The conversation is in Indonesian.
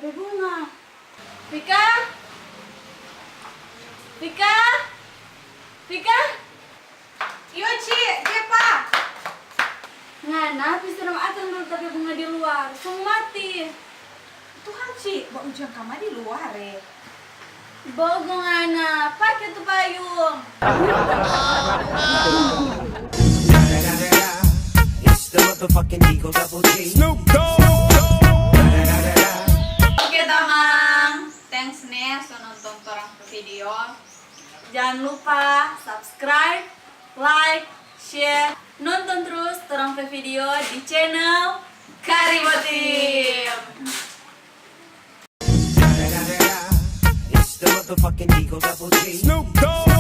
Pepe Bunga. Vika? Vika? Vika? Iya, Ci, siapa? Ngana, pisirang akan dulu Pepe Bunga di luar. Kamu mati. Tuhan, Ci, bawa ujung kamar di luar ya. Bogo ngana, pakai tuh payung. It's the motherfucking Eagle Double G. Snoop Dogg. Oke tamang, thanks nih sudah nonton torang video. Jangan lupa subscribe, like, share, nonton terus torang video di channel Karibotim. It's the motherfucking Eagle Double G. Snoop Dogg.